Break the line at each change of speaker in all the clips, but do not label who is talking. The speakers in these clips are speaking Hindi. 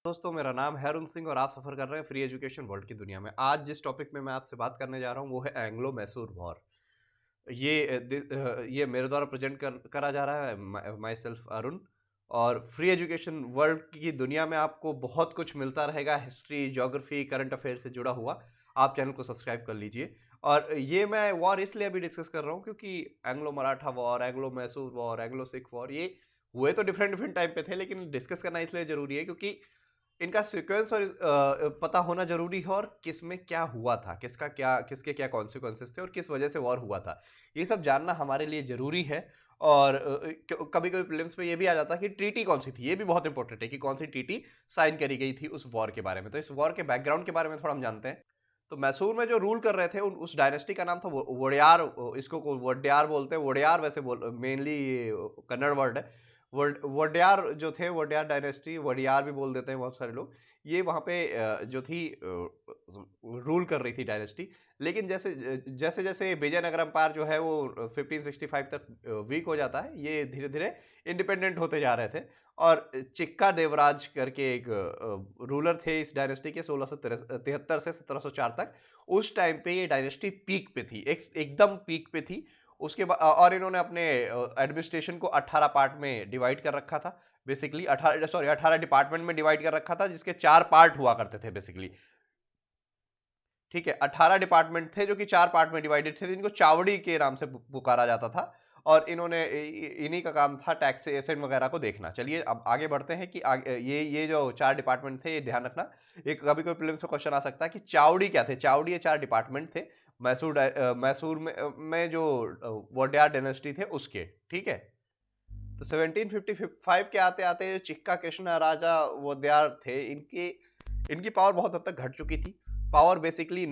दोस्तों, मेरा नाम है अरुण सिंह और आप सफ़र कर रहे हैं फ्री एजुकेशन वर्ल्ड की दुनिया में। आज जिस टॉपिक में मैं आपसे बात करने जा रहा हूँ वो है एंग्लो मैसूर वॉर। ये मेरे द्वारा करा जा रहा है माई सेल्फ अरुण। और फ्री एजुकेशन वर्ल्ड की दुनिया में आपको बहुत कुछ मिलता रहेगा, हिस्ट्री, ज्योग्राफी, करंट अफेयर से जुड़ा हुआ। आप चैनल को सब्सक्राइब कर लीजिए। और ये मैं वॉर इसलिए अभी डिस्कस कर रहा हूँ क्योंकि Anglo Maratha war, Anglo Mysore war, Anglo Sikh war, ये हुए तो डिफरेंट डिफरेंट टाइम पे थे, लेकिन डिस्कस करना इसलिए जरूरी है क्योंकि इनका सीक्वेंस और पता होना जरूरी है, और किस में क्या हुआ था, किसके क्या कॉन्सिक्वेंसेस थे और किस वजह से वॉर हुआ था, ये सब जानना हमारे लिए जरूरी है। और कभी कभी प्रीलिम्स में ये भी आ जाता है कि ट्रीटी कौन सी थी, ये भी बहुत इंपॉर्टेंट है कि कौन सी ट्रीटी साइन करी गई थी उस वॉर के बारे में। तो इस वॉर के बैकग्राउंड के बारे में थोड़ा हम जानते हैं। तो मैसूर में जो रूल कर रहे थे उस डायनेस्टी का नाम था वोडेयार। इसको वोड्यार बोलते हैं, वोडेयार वैसे बोल मेनली कन्नड़ वर्ड है। वोड्यार जो थे, वोड्यार डायनेस्टी, वोडियार भी बोल देते हैं बहुत सारे लोग। ये वहाँ पे जो थी रूल कर रही थी डायनेस्टी। लेकिन जैसे जैसे जैसे विजयनगर एम्पायर जो है वो 1565 तक वीक हो जाता है, ये धीरे धीरे इंडिपेंडेंट होते जा रहे थे। और चिक्का देवराज करके एक रूलर थे इस डायनेस्टी के, 1673 से 1704 तक। उस टाइम पे ये डायनेस्टी पीक पे थी, एकदम पीक पे थी। उसके बाद और इन्होंने अपने एडमिनिस्ट्रेशन को 18 पार्ट में डिवाइड कर रखा था। बेसिकली 18 डिपार्टमेंट में डिवाइड कर रखा था, जिसके 4 पार्ट हुआ करते थे बेसिकली। ठीक है, 18 डिपार्टमेंट थे जो कि 4 पार्ट में डिवाइडेड थे, जिनको चावड़ी के नाम से पुकारा जाता था। और इन्होंने इन्हीं का काम था टैक्सेशन वगैरह को देखना। चलिए अब आगे बढ़ते हैं कि ये जो 4 डिपार्टमेंट थे, ये ध्यान रखना। एक कभी कोई प्रीलिम्स में क्वेश्चन आ सकता है कि चावड़ी क्या थे। चावड़ी ये 4 डिपार्टमेंट थे मैसूर में जो वोड्यार डायनेस्टी थे उसके। ठीक है, तो 1755 के आते आते चिक्का कृष्ण राजा वोद्यार थे, इनकी इनकी पावर बहुत हद तक घट चुकी थी। पावर बेसिकली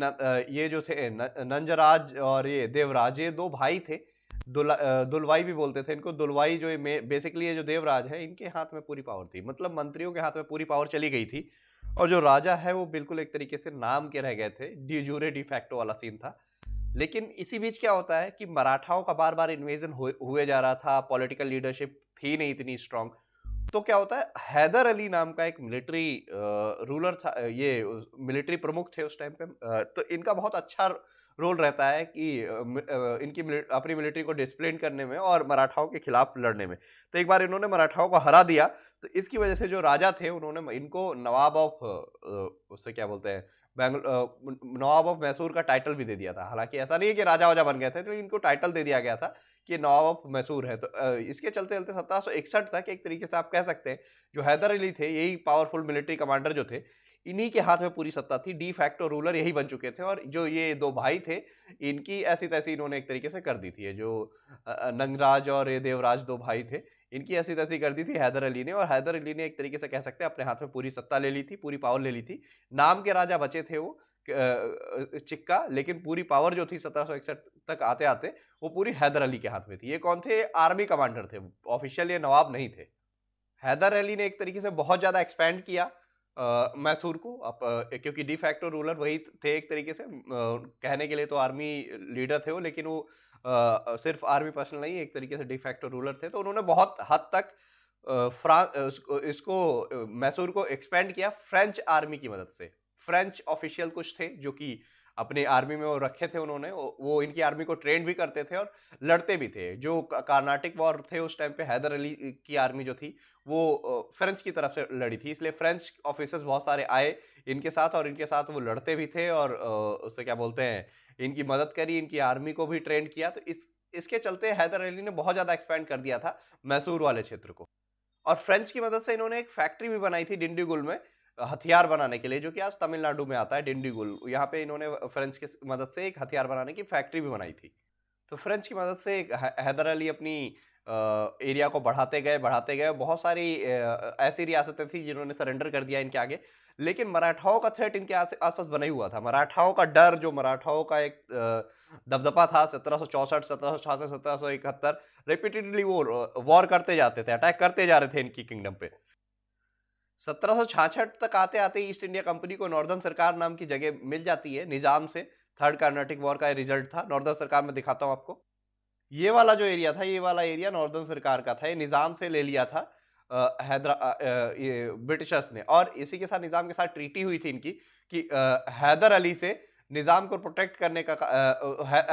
ये जो थे नंजराज और ये देवराज, ये दो भाई थे। दुलवाई भी बोलते थे इनको। दुलवाई जो बेसिकली ये जो देवराज है, इनके हाथ में पूरी पावर थी, मतलब मंत्रियों के हाथ में पूरी पावर चली गई थी। और जो राजा है वो बिल्कुल एक तरीके से नाम के रह गए थे, डी जूरे डी फैक्टो वाला सीन था। लेकिन इसी बीच क्या होता है कि मराठाओं का बार बार इन्वेजन हुए जा रहा था, पॉलिटिकल लीडरशिप थी नहीं इतनी स्ट्रांग। तो क्या होता है, हैदर अली नाम का एक मिलिट्री रूलर था, ये मिलिट्री प्रमुख थे उस टाइम पे। तो इनका बहुत अच्छा रोल रहता है कि इनकी अपनी मिलिट्री को डिसिप्लिन करने में और मराठाओं के खिलाफ लड़ने में। तो एक बार इन्होंने मराठाओं को हरा दिया। तो इसकी वजह से जो राजा थे उन्होंने इनको नवाब ऑफ उससे क्या बोलते हैं, नवाब ऑफ मैसूर का टाइटल भी दे दिया था। हालांकि ऐसा नहीं है कि राजा वाजा बन गए थे, तो इनको टाइटल दे दिया गया था कि नवाब ऑफ मैसूर है। तो इसके चलते चलते 1761 तक एक तरीके से आप कह सकते हैं जो हैदर अली थे, यही पावरफुल मिलिट्री कमांडर जो थे, इन्हीं के हाथ में पूरी सत्ता थी। डी फैक्टो रूलर यही बन चुके थे। और जो ये दो भाई थे, इनकी ऐसी तैसी इन्होंने एक तरीके से कर दी थी। ये जो नंगराज और ये देवराज दो भाई थे, इनकी ऐसी तैसी कर दी थी हैदर अली ने। और हैदर अली ने एक तरीके से कह सकते हैं अपने हाथ में पूरी सत्ता ले ली थी, पूरी पावर ले ली थी। नाम के राजा बचे थे वो चिक्का, लेकिन पूरी पावर जो थी 1761 तक आते आते वो पूरी हैदर अली के हाथ में थी। ये कौन थे? आर्मी कमांडर थे, ऑफिशियल ये नवाब नहीं थे। हैदर अली ने एक तरीके से बहुत ज्यादा एक्सपेंड किया मैसूर को। क्योंकि डी फैक्टो रूलर वही थे एक तरीके से, कहने के लिए तो आर्मी लीडर थे वो, लेकिन वो सिर्फ आर्मी पर्सनल नहीं, एक तरीके से डी फैक्टो रूलर थे। तो उन्होंने बहुत हद तक मैसूर को एक्सपेंड किया फ्रेंच आर्मी की मदद से। फ्रेंच ऑफिशियल कुछ थे जो कि अपनी आर्मी में वो रखे थे उन्होंने, वो इनकी आर्मी को ट्रेन भी करते थे और लड़ते भी थे। जो कार्नाटिक वॉर थे उस टाइम पे, हैदर अली की आर्मी जो थी वो फ्रेंच की तरफ से लड़ी थी, इसलिए फ्रेंच ऑफिसर्स बहुत सारे आए इनके साथ, और इनके साथ वो लड़ते भी थे। और उससे क्या बोलते हैं, इनकी मदद करी, इनकी आर्मी को भी ट्रेन किया। तो इसके चलते हैदर अली ने बहुत ज्यादा एक्सपेंड कर दिया था मैसूर वाले क्षेत्र को। और फ्रेंच की मदद से इन्होंने एक फैक्ट्री भी बनाई थी डिंडीगुल में, हथियार बनाने के लिए, जो कि आज तमिलनाडु में आता है डिंडीगुल। यहाँ पे इन्होंने फ्रेंच की मदद से एक हथियार बनाने की फैक्ट्री भी बनाई थी। तो फ्रेंच की मदद से हैदर अली अपनी एरिया को बढ़ाते गए। बहुत सारी ऐसी रियासतें थी जिन्होंने सरेंडर कर दिया इनके आगे। लेकिन मराठाओं का थ्रेट इनके आसपास बना ही हुआ था। मराठाओं का डर, जो मराठाओं का एक दबदबा था, 1764, 1766, 1771, रिपीटेडली वो वॉर करते जाते थे, अटैक करते जा रहे थे इनकी किंगडम पे। 1766 तक आते आते ईस्ट इंडिया कंपनी को नॉर्दर्न सरकार नाम की जगह मिल जाती है निजाम से। थर्ड कार्नाटिक वॉर का रिजल्ट था। नॉर्दर्न सरकार में दिखाता हूं आपको। ये वाला जो एरिया था, ये वाला एरिया नॉर्दर्न सरकार का था, ये निजाम से ले लिया था। ये ब्रिटिशर्स ने, और इसी के साथ निज़ाम के साथ ट्रीटी हुई थी इनकी कि हैदर अली से निज़ाम को प्रोटेक्ट करने का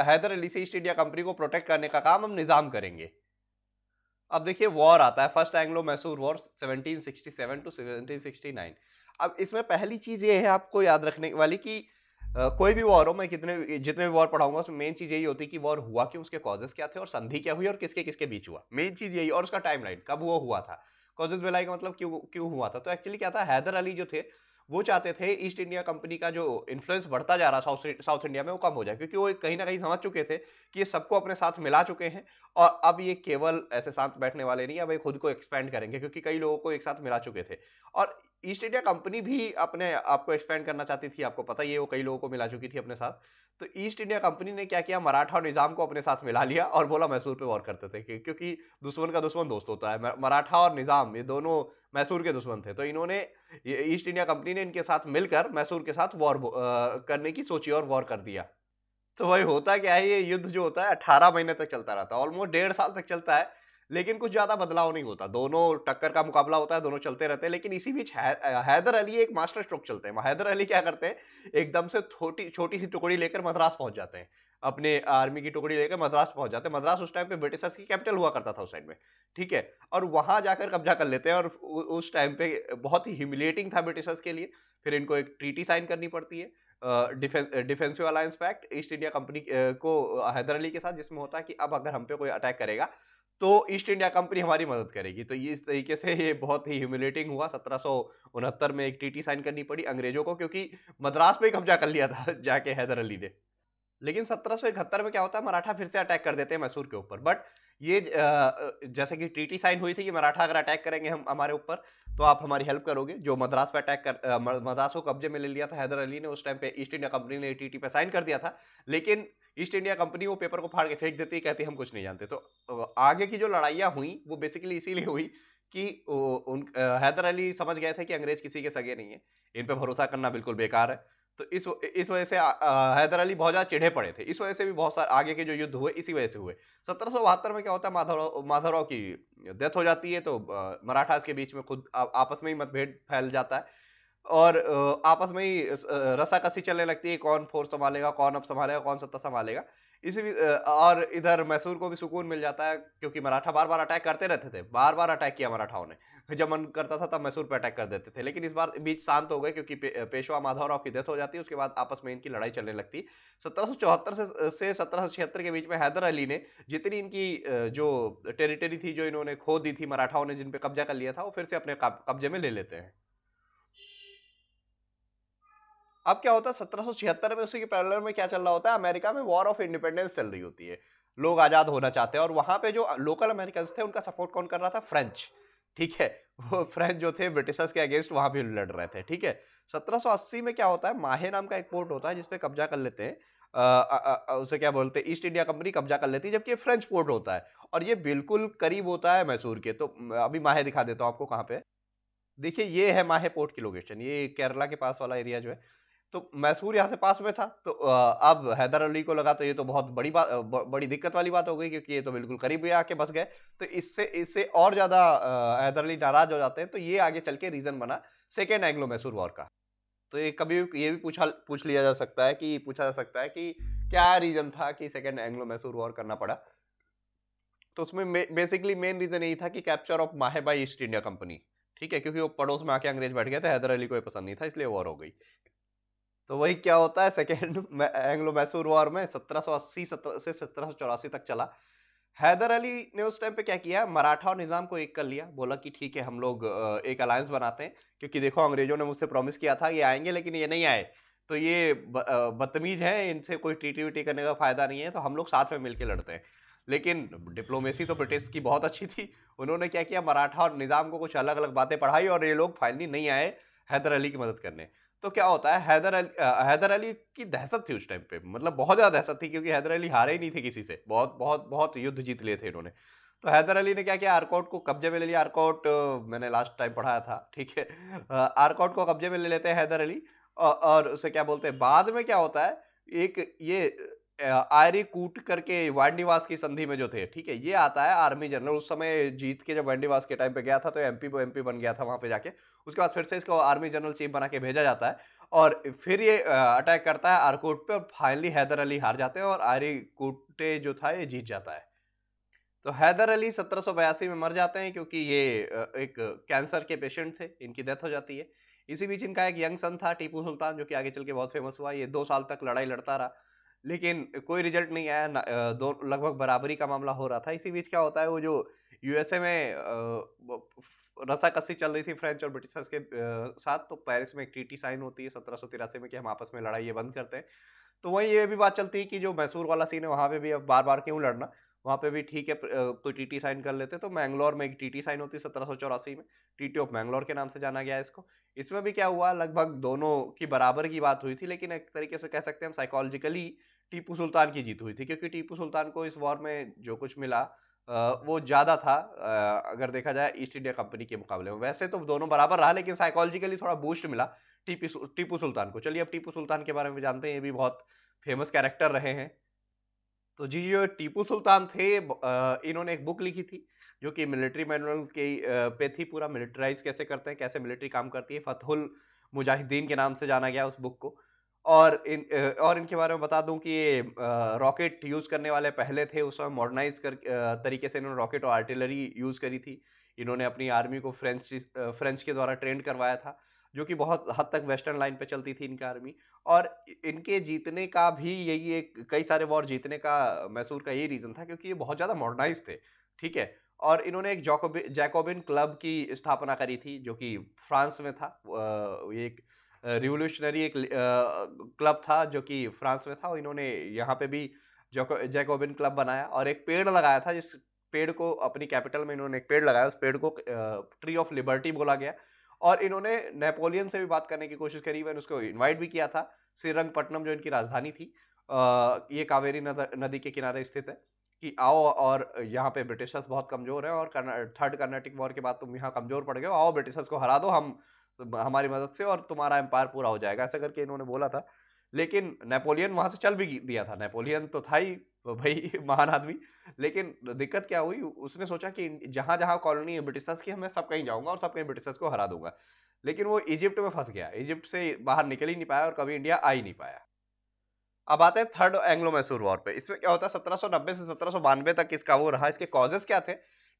हैदर अली से ईस्ट इंडिया कंपनी को प्रोटेक्ट करने का काम हम निज़ाम करेंगे। अब देखिए वॉर आता है, first Anglo Mysore war 1767 to 1769। अब इसमें पहली चीज ये है आपको याद रखने वाली कि कोई भी वॉर हो, मैं जितने भी वॉर पढ़ाऊंगा उसमें मेन चीज यही होती है कि वॉर हुआ क्यों, उसके कॉजेस क्या थे और संधि क्या हुई और किसके किसके बीच हुआ, मेन चीज यही, और उसका टाइमलाइन कब वो हुआ था। कॉजेस बेलाई का मतलब क्यों क्यों हुआ था। तो एक्चुअली क्या था, हैदर अली जो थे वो चाहते थे ईस्ट इंडिया कंपनी का जो इन्फ्लुएंस बढ़ता जा रहा साउथ इंडिया में वो कम हो जाए, क्योंकि वो कहीं ना कहीं समझ चुके थे कि ये सबको अपने साथ मिला चुके हैं और अब ये केवल ऐसे साथ बैठने वाले नहीं, अब ये खुद को एक्सपेंड करेंगे, क्योंकि कई लोगों को एक साथ मिला चुके थे। और ईस्ट इंडिया कंपनी भी अपने आप को एक्सपेंड करना चाहती थी, आपको पता ही है वो कई लोगों को मिला चुकी थी अपने साथ। तो ईस्ट इंडिया कंपनी ने क्या किया, मराठा और निजाम को अपने साथ मिला लिया और बोला मैसूर पे वॉर करते थे, क्योंकि दुश्मन का दुश्मन दोस्त होता है। मराठा और निजाम ये दोनों मैसूर के दुश्मन थे, तो इन्होंने ईस्ट इंडिया कंपनी ने इनके साथ मिलकर मैसूर के साथ वॉर करने की सोची और वॉर कर दिया। तो वही होता क्या है, ये युद्ध जो होता है 18 महीने तक चलता रहता है, ऑलमोस्ट 1.5 साल तक चलता है, लेकिन कुछ ज्यादा बदलाव नहीं होता, दोनों टक्कर का मुकाबला होता है, दोनों चलते रहते हैं। लेकिन इसी बीच हैदर अली एक मास्टर स्ट्रोक चलते हैं। हैदर अली क्या करते हैं, एकदम से छोटी छोटी सी टुकड़ी लेकर मद्रास पहुंच जाते हैं, अपने आर्मी की टुकड़ी लेकर मद्रास पहुंच जाते हैं। मद्रास उस टाइम पे ब्रिटिशर्स की कैपिटल हुआ करता था उस साइड में, ठीक है। और वहां जाकर कब्जा कर लेते हैं, और उस टाइम पे बहुत ही ह्यूमिलेटिंग था ब्रिटिशर्स के लिए। फिर इनको एक ट्रीटी साइन करनी पड़ती है, defensive alliance pact East India Company को हैदर अली के साथ, जिसमें होता है कि अब अगर हम पे कोई अटैक करेगा तो ईस्ट इंडिया कंपनी हमारी मदद करेगी। तो ये इस तरीके से ये बहुत ही ह्यूमिलेटिंग हुआ। 1769 में एक ट्रीटी साइन करनी पड़ी अंग्रेजों को, क्योंकि मद्रास पे ही कब्जा कर लिया था जाके हैदर अली ने। लेकिन 1771 में क्या होता है, मराठा फिर से अटैक कर देते हैं मैसूर के ऊपर। बट ये जैसे कि ट्रीटी साइन हुई थी कि मराठा अगर अटैक करेंगे हम हमारे ऊपर तो आप हमारी हेल्प करोगे। जो मद्रास पे अटैक कर मद्रास को कब्जे में ले लिया था हैदर अली ने, उस टाइम पे ईस्ट इंडिया कंपनी ने ट्रीटी पे साइन कर दिया था। लेकिन ईस्ट इंडिया कंपनी वो पेपर को फाड़ के फेंक देती, कहती हम कुछ नहीं जानते। तो आगे की जो लड़ाइयाँ हुई वो बेसिकली इसीलिए हुई कि हैदर अली समझ गए थे कि अंग्रेज किसी के सगे नहीं है, इन पे भरोसा करना बिल्कुल बेकार है। तो इस वजह से हैदर अली बहुत ज्यादा चिढ़े पड़े थे। इस वजह से भी बहुत सारे आगे के जो युद्ध हुए इसी वजह से हुए। 1772 में क्या होता है, माधवराव की डेथ हो जाती है, तो मराठास के बीच में खुद आपस में ही मतभेद फैल जाता है, और आपस में ही रस्साकसी चलने लगती है, कौन फोर्स संभालेगा, कौन अब संभालेगा, कौन सत्ता संभालेगा। और इधर मैसूर को भी सुकून मिल जाता है, क्योंकि मराठा बार बार अटैक करते रहते थे, बार बार अटैक किया मराठाओं ने, जब मन करता था तब मैसूर पे अटैक कर देते थे। लेकिन इस बार बीच शांत हो गए, क्योंकि पेशवा माधवराव की डेथ हो जाती है, उसके बाद आपस में इनकी लड़ाई चलने लगती है। 1774 से 1776 के बीच में हैदर अली ने जितनी इनकी जो टेरिटरी थी, जो इन्होंने खो दी थी मराठाओं ने, जिन पे कब्जा कर लिया था, वो फिर से अपने कब्जे में ले लेते हैं। अब क्या होता है, 1776 में उसी के पैरेलल में क्या चल रहा होता है, अमेरिका में वॉर ऑफ इंडिपेंडेंस चल रही होती है, लोग आजाद होना चाहते हैं, और वहां पे जो लोकल अमेरिकन थे उनका सपोर्ट कौन कर रहा था, फ्रेंच, ठीक है। वो फ्रेंच जो थे ब्रिटिशर्स के अगेंस्ट वहां भी लड़ रहे थे, ठीक है। 1780 में क्या होता है, माहे नाम का एक पोर्ट होता है जिसपे कब्जा कर लेते हैं, उसे क्या बोलते हैं, ईस्ट इंडिया कंपनी कब्जा कर लेती है, जबकि ये फ्रेंच पोर्ट होता है और ये बिल्कुल करीब होता है मैसूर के। तो अभी माहे दिखा देता हूँ आपको कहाँ पे है। देखिए ये है माहे पोर्ट की लोकेशन, ये केरला के पास वाला एरिया जो है। तो मैसूर यहाँ से पास में था, तो अब हैदर अली को लगा तो ये तो बहुत बड़ी बात, बड़ी दिक्कत वाली बात हो गई, क्योंकि ये तो बिल्कुल करीब ही आके बस गए। तो इससे इससे और ज्यादा हैदर अली नाराज हो जाते हैं। तो ये आगे चल के रीजन बना सेकेंड एंग्लो मैसूर वॉर का। तो ये कभी ये भी पूछ लिया जा सकता है कि क्या रीजन था कि सेकेंड एंग्लो मैसूर वॉर करना पड़ा। तो उसमें बेसिकली मेन रीजन यही था कि कैप्चर ऑफ माहे बाय ईस्ट इंडिया कंपनी, ठीक है, क्योंकि वो पड़ोस में आके अंग्रेज बैठ गए थे, हैदर अली को ये पसंद नहीं था, इसलिए वॉर हो गई। तो वही क्या होता है, सेकेंड एंग्लो मैसूर वॉर में 1780 से 1784 तक चला। हैदर अली ने उस टाइम पे क्या किया, मराठा और निजाम को एक कर लिया, बोला कि ठीक है हम लोग एक अलायंस बनाते हैं, क्योंकि देखो अंग्रेजों ने मुझसे प्रॉमिस किया था ये आएंगे, लेकिन ये नहीं आए, तो ये बदतमीज है, इनसे कोई ट्रीटी वीटी करने का फायदा नहीं है, तो हम लोग साथ में मिलकर लड़ते हैं। लेकिन डिप्लोमेसी तो ब्रिटिश की बहुत अच्छी थी, उन्होंने क्या किया, मराठा और निजाम को कुछ अलग अलग बातें पढ़ाई और ये लोग फाइनली नहीं आए हैदर अली की मदद करने। तो क्या होता है, हैदर अली की दहशत थी उस टाइम पे, मतलब बहुत ज्यादा दहशत थी, क्योंकि हैदर अली हारे ही नहीं थे किसी से, बहुत बहुत बहुत युद्ध जीत लिए थे इन्होंने। तो हैदर अली ने क्या किया, आरकोट को कब्जे में ले लिया। आरकोट मैंने लास्ट टाइम पढ़ाया था, ठीक है। आरकोट को कब्जे में ले लेते हैं हैदर अली, और उसे क्या बोलते हैं, बाद में क्या होता है, एक ये आयरी कूट करके वांडीवास की संधि में जो थे, ठीक है, ये आता है आर्मी जनरल। उस समय जीत के जब वांडीवास के टाइम पे गया था तो एमपी बन गया था वहां पे जाके। उसके बाद फिर से इसको आर्मी जनरल चीफ बना के भेजा जाता है और फिर ये अटैक करता है आरकोट पे और फाइनली हैदर अली हार जाते हैं और आयरी कूटे जो था ये जीत जाता है। तो हैदर अली 1782 में मर जाते हैं क्योंकि ये एक कैंसर के पेशेंट थे, इनकी डेथ हो जाती है। इसी बीच इनका एक यंग सन था टीपू सुल्तान, जो कि आगे चल के बहुत फेमस हुआ। ये 2 साल तक लड़ाई लड़ता रहा, लेकिन कोई रिजल्ट नहीं आया। दो लगभग बराबरी का मामला हो रहा था। इसी बीच क्या होता है, वो जो यूएसए में रसाकसी चल रही थी फ्रेंच और ब्रिटिशर्स के साथ, तो पेरिस में एक ट्रीटी साइन होती है 1783 में कि हम आपस में लड़ाई ये बंद करते हैं। तो वहीं ये भी बात चलती है कि जो मैसूर वाला सीन है वहां पे भी अब बार बार क्यों लड़ना, वहां पे भी ठीक है कोई टीटी साइन कर लेते। तो मैंगलोर में एक टीटी साइन होती है 1784 में, टीटी ऑफ मैंगलोर के नाम से जाना गया है इसको। इसमें भी क्या हुआ, लगभग दोनों की बराबर की बात हुई थी, लेकिन एक तरीके से कह सकते हैं हम साइकोलॉजिकली टीपू सुल्तान की जीत हुई थी, क्योंकि टीपू सुल्तान को इस वॉर में जो कुछ मिला वो ज्यादा था अगर देखा जाए ईस्ट इंडिया कंपनी के मुकाबले में। वैसे तो दोनों बराबर रहा, लेकिन साइकोलॉजिकली थोड़ा बूस्ट मिला टीपू सुल्तान को। चलिए अब टीपू सुल्तान के बारे में जानते हैं, ये भी बहुत फेमस कैरेक्टर रहे हैं। तो जी जो टीपू सुल्तान थे इन्होंने एक बुक लिखी थी जो कि मिलिट्री मैनुअल के पे थी, पूरा मिलिट्राइज कैसे करते हैं, कैसे मिलिट्री काम करती है। फतहुल मुजाहिदीन के नाम से जाना गया उस बुक को। और इनके बारे में बता दूं कि ये रॉकेट यूज करने वाले पहले थे उस समय। मॉडर्नाइज तरीके से इन्होंने रॉकेट और आर्टिलरी यूज करी थी। इन्होंने अपनी आर्मी को फ्रेंच के द्वारा ट्रेंड करवाया था, जो कि बहुत हद तक वेस्टर्न लाइन पे चलती थी इनकी आर्मी। और इनके जीतने का भी यही एक, कई सारे वॉर जीतने का मैसूर का यही रीजन था क्योंकि ये बहुत ज्यादा मॉडर्नाइज थे, ठीक है। और इन्होंने एक जैकोबिन क्लब की स्थापना करी थी जो कि फ्रांस में था। ये एक रिवोल्यूशनरी एक क्लब था जो कि फ्रांस में था, और इन्होंने यहाँ पे भी जैकोबिन क्लब बनाया और एक पेड़ लगाया था, जिस पेड़ को अपनी कैपिटल में इन्होंने एक पेड़ लगाया, उस पेड़ को ट्री ऑफ लिबर्टी बोला गया। और इन्होंने नेपोलियन से भी बात करने की कोशिश करी, मैंने उसको इनवाइट भी किया था। श्रीरंगपट्टनम जो इनकी राजधानी थी, ये कावेरी नदी के किनारे स्थित है, कि आओ, और यहाँ पे ब्रिटिशर्स बहुत कमजोर है और थर्ड कर्नाटिक वॉर के बाद तुम यहाँ कमजोर पड़ गए हो, आओ ब्रिटिशर्स को हरा दो हम हमारी मदद से और तुम्हारा एम्पायर पूरा हो जाएगा, ऐसा करके इन्होंने बोला था। लेकिन नेपोलियन वहां से चल भी दिया था, नेपोलियन तो था ही भाई महान आदमी। लेकिन दिक्कत क्या हुई, उसने सोचा कि जहां जहां कॉलोनी है ब्रिटिशर्स की, मैं सब कहीं जाऊंगा और सब कहीं ब्रिटिशर्स को हरा दूंगा। लेकिन वो इजिप्ट में फंस गया, इजिप्ट से बाहर निकल ही नहीं पाया और कभी इंडिया आ ही नहीं पाया। अब आते हैं थर्ड एंग्लो मैसूर वॉर पे। इसमें क्या होता है, 1790 से 1792 तक इसका वो रहा। इसके कॉजेस क्या थे,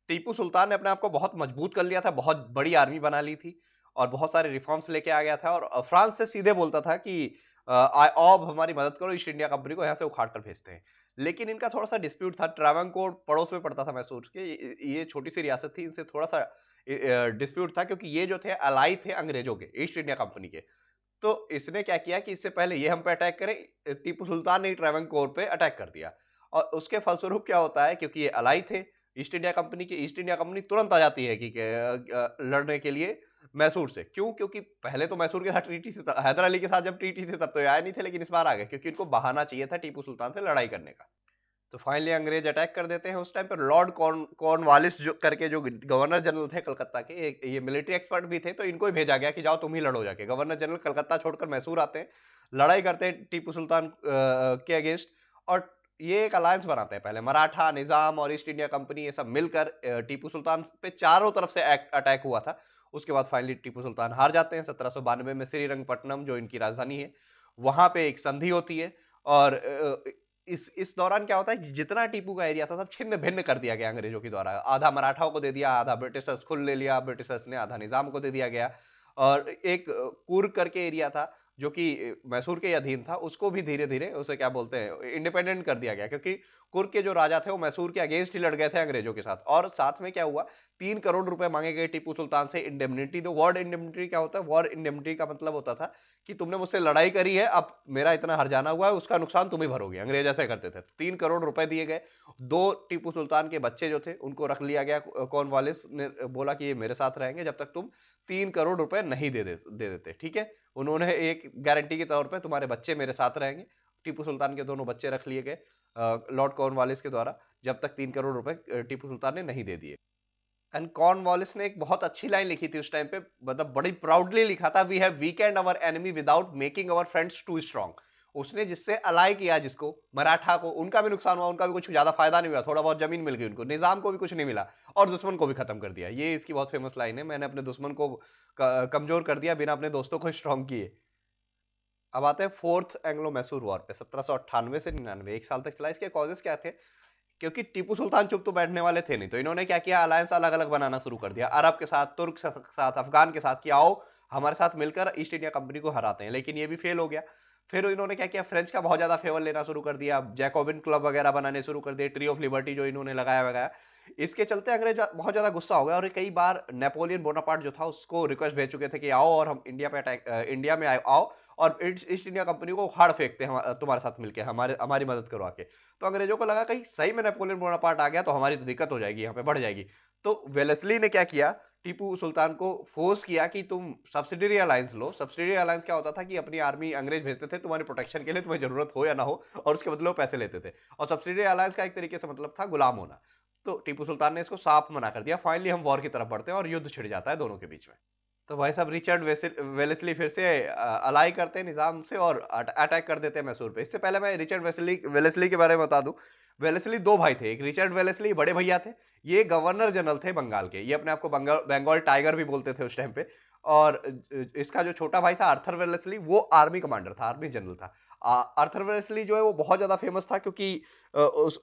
टीपू सुल्तान ने अपने आप को बहुत मजबूत कर लिया था, बहुत बड़ी आर्मी बना ली थी और बहुत सारे रिफॉर्म्स लेके आ गया था, और फ्रांस से सीधे बोलता था कि आओ अब हमारी मदद करो, ईस्ट इंडिया कंपनी को यहाँ से उखाड़ कर भेजते हैं। लेकिन इनका थोड़ा सा डिस्प्यूट था, ट्रावनकोर पड़ोस में पड़ता था मैसूर के, ये छोटी सी रियासत थी, इनसे थोड़ा सा डिस्प्यूट था, क्योंकि ये जो थे अलाई थे अंग्रेजों के, ईस्ट इंडिया कंपनी के। तो इसने क्या किया कि इससे पहले ये हम पे अटैक करें, टीपू सुल्तान ने ट्रावनकोर पे अटैक कर दिया। और उसके फलस्वरूप क्या होता है, क्योंकि ये अलाई थे ईस्ट इंडिया कंपनी की, ईस्ट इंडिया कंपनी तुरंत आ जाती है कि लड़ने के लिए मैसूर से। क्यों, क्योंकि पहले तो मैसूर के साथ ट्रीटी थी, हैदर अली के साथ जब ट्रीटी थी तब तो ये आए नहीं थे, लेकिन इस बार आ गए क्योंकि इनको बहाना चाहिए था टीपू सुल्तान से लड़ाई करने का। तो फाइनली अंग्रेज अटैक कर देते हैं। उस टाइम पर लॉर्ड कॉर्नवालिस जो करके जो गवर्नर जनरल थे कलकत्ता के, ये मिलिट्री एक्सपर्ट भी थे, तो इनको ही भेजा गया कि जाओ तुम ही लड़ो जाके। गवर्नर जनरल कलकत्ता छोड़कर मैसूर आते हैं, लड़ाई करते हैं टीपू सुल्तान के अगेंस्ट, और ये एक अलायंस बनाते हैं। पहले मराठा निजाम और ईस्ट इंडिया कंपनी ये सब मिलकर टीपू सुल्तान पे चारों तरफ से अटैक हुआ था। उसके बाद फाइनली टीपू सुल्तान हार जाते हैं। 1792 में श्रीरंगपट्टनम जो इनकी राजधानी है, वहां पे एक संधि होती है। और इस दौरान क्या होता है कि जितना टीपू का एरिया था सब छिन्न भिन्न कर दिया गया अंग्रेजों के द्वारा। आधा मराठाओं को दे दिया, आधा ब्रिटिशर्स खुद ले लिया ब्रिटिशर्स ने, आधा निजाम को दे दिया गया। और एक कुर्ग करके एरिया था जो कि मैसूर के अधीन था, उसको भी धीरे धीरे उसे क्या बोलते हैं इंडिपेंडेंट कर दिया गया, क्योंकि कुर्ग के जो राजा थे वो मैसूर के अगेंस्ट ही लड़ गए थे अंग्रेजों के साथ। और साथ में क्या हुआ, 3 करोड़ रुपए मांगे गए टीपू सुल्तान से इंडेमनिटी। तो वर्ड इंडेमनिटी क्या होता है, वॉर इंडेमनिटी का मतलब होता था कि तुमने मुझसे लड़ाई करी है, अब मेरा इतना हर्जाना हुआ है, उसका नुकसान तुम ही भरोगे। अंग्रेज ऐसे करते थे। 3 करोड़ रुपए दिए गए। 2 टीपू सुल्तान के बच्चे जो थे उनको रख लिया गया। कॉर्नवालिस ने बोला कि ये मेरे साथ रहेंगे जब तक तुम 3 करोड़ रुपए नहीं दे देते, ठीक है। उन्होंने एक गारंटी के तौर पे तुम्हारे बच्चे मेरे साथ रहेंगे। टीपू सुल्तान के दोनों बच्चे रख लिए गए लॉर्ड कॉर्नवालिस के द्वारा, जब तक 3 करोड़ रुपए टीपू सुल्तान ने नहीं दे दिए। एंड कॉर्नवालिस ने एक बहुत अच्छी लाइन लिखी थी उस टाइम पे, मतलब बड़ी प्राउडली लिखा था, we have weakened our enemy without making our friends too strong. उसने जिससे अलाई किया, जिसको मराठा को, उनका भी नुकसान हुआ, उनका भी कुछ ज्यादा फायदा नहीं हुआ, थोड़ा बहुत जमीन मिल गई उनको, निजाम को भी कुछ नहीं मिला और दुश्मन को भी खत्म कर दिया। ये इसकी बहुत फेमस लाइन है, मैंने अपने दुश्मन को कमजोर कर दिया बिना अपने दोस्तों को स्ट्रॉन्ग किए। अब आते हैं फोर्थ एंग्लो मैसूर वॉर पे, 1798 से 99, 1 साल तक चला। इसके कॉजेस क्या थे? क्योंकि टीपू सुल्तान चुप तो बैठने वाले थे नहीं, तो इन्होंने क्या किया, अलायंस अलग अलग बनाना शुरू कर दिया, अरब के साथ, तुर्क के साथ, अफगान के साथ, कि आओ हमारे साथ मिलकर ईस्ट इंडिया कंपनी को हराते हैं। लेकिन ये भी फेल हो गया। फिर इन्होंने क्या किया, फ्रेंच का बहुत ज्यादा फेवर लेना शुरू कर दिया, जैकोबिन क्लब वगैरह बनाने शुरू कर दिए, ट्री ऑफ लिबर्टी जो इन्होंने लगाया वगैरह। इसके चलते अंग्रेज बहुत ज्यादा गुस्सा हो गया और कई बार नेपोलियन बोनापार्ट जो था उसको रिक्वेस्ट भेज चुके थे कि आओ और हम इंडिया पे अटैक, इंडिया में आओ और ईस्ट इंडिया कंपनी को हाड़ फेंकते हैं तुम्हारे साथ मिलकर, हमारी मदद करो आके। तो अंग्रेजों को लगा कहीं सही में नेपोलियन बोनापार्ट आ गया तो हमारी तो दिक्कत हो जाएगी, यहाँ पे बढ़ जाएगी। तो वेलेस्ली ने क्या किया, टीपू सुल्तान को फोर्स किया कि तुम सब्सिडरी अलायंस लो। सब्सिडरी अलायंस क्या होता था कि अपनी आर्मी अंग्रेज भेजते थे तुम्हारी प्रोटेक्शन के लिए, तुम्हें जरूरत हो या ना हो, और उसके बदले वो पैसे लेते थे। और सब्सिडरी अलायंस का एक तरीके से मतलब था गुलाम होना। तो टीपू सुल्तान ने इसको साफ मना कर दिया। फाइनली हम वॉर की तरफ बढ़ते हैं और युद्ध छिड़ जाता है दोनों के बीच में। तो भाई साहब रिचर्ड वेलेस्ली फिर से अलाई करते हैं निजाम से और अटैक कर देते हैं मैसूर पे। इससे पहले मैं रिचर्ड वेलेस्ली के बारे में बता दूं। वेलेस्ली दो भाई थे, एक रिचर्ड वेलेस्ली बड़े भैया थे, ये गवर्नर जनरल थे बंगाल के, ये अपने आप को बंगाल टाइगर भी बोलते थे उस टाइम पे। और इसका जो छोटा भाई था आर्थर वेलेस्ली, वो आर्मी कमांडर था, आर्मी जनरल था। आर्थर वेलेस्ली जो है वो बहुत ज्यादा फेमस था क्योंकि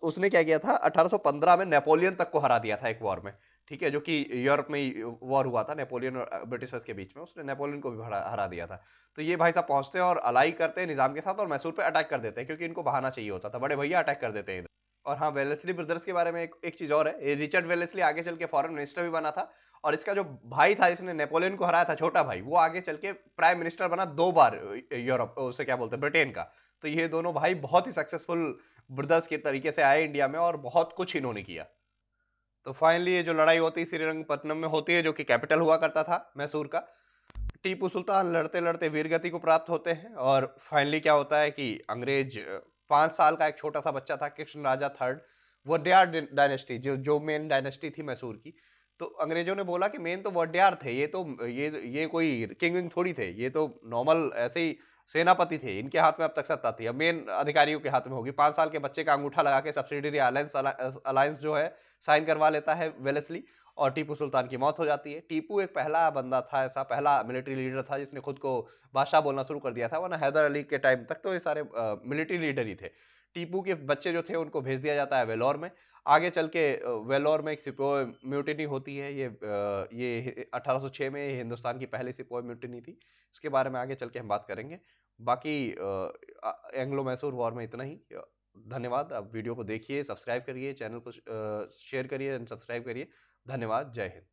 उसने क्या किया था, 1815 में नेपोलियन तक को हरा दिया था एक वॉर में। ठीक है, जो कि यूरोप में ही वॉर हुआ था नेपोलियन और ब्रिटिशर्स के बीच में, उसने नेपोलियन को भी हरा दिया था। तो ये भाई साहब पहुंचते हैं और अलाई करते हैं निजाम के साथ और मैसूर पे अटैक कर देते हैं, क्योंकि इनको बहाना चाहिए होता था, बड़े भैया अटैक कर देते हैं इधर। और हाँ, वेलेस्ली ब्रदर्स के बारे में एक चीज और है, ये रिचर्ड वेलेस्ली आगे चल के फॉरेन मिनिस्टर भी बना था। और इसका जो भाई था जिसने नेपोलियन को हराया था, छोटा भाई, वो आगे चल के प्राइम मिनिस्टर बना 2 बार यूरोप, उसे क्या बोलते हैं, ब्रिटेन का। तो ये दोनों भाई बहुत ही सक्सेसफुल ब्रदर्स के तरीके से आए इंडिया में और बहुत कुछ इन्होंने किया। तो फाइनली ये जो लड़ाई होती है श्रीरंगपट्टनम में होती है, जो कि कैपिटल हुआ करता था मैसूर का। टीपू सुल्तान लड़ते लड़ते वीरगति को प्राप्त होते हैं और फाइनली क्या होता है कि अंग्रेज 5 साल का एक छोटा सा बच्चा था, कृष्ण राजा थर्ड, वोड्यार डायनेस्टी, जो मेन डायनेस्टी थी मैसूर की। तो अंग्रेजों ने बोला कि मेन तो वोड्यार थे, ये तो ये कोई किंग विंग थोड़ी थे, ये तो नॉर्मल ऐसे ही सेनापति थे, इनके हाथ में अब तक सत्ता थी, अब मेन अधिकारियों के हाथ में होगी। 5 साल के बच्चे का अंगूठा लगा के सब्सिडरी अलायंस जो है साइन करवा लेता है वेलेस्ली और टीपू सुल्तान की मौत हो जाती है। टीपू एक पहला बंदा था, ऐसा पहला मिलिट्री लीडर था जिसने खुद को बादशाह बोलना शुरू कर दिया था, वरना हैदर अली के टाइम तक तो ये सारे मिलिट्री लीडर ही थे। टीपू के बच्चे जो थे उनको भेज दिया जाता है वेलोर में। आगे चल के वेलोर में एक सिपोय म्यूटिनी होती है, ये 1806 में हिंदुस्तान की पहली सिपोय म्यूटिनी थी। इसके बारे में आगे चल के हम बात करेंगे। बाकी एंग्लो मैसूर वॉर में इतना ही। धन्यवाद। आप वीडियो को देखिए, सब्सक्राइब करिए, चैनल को शेयर करिए एंड सब्सक्राइब करिए। धन्यवाद। जय हिंद।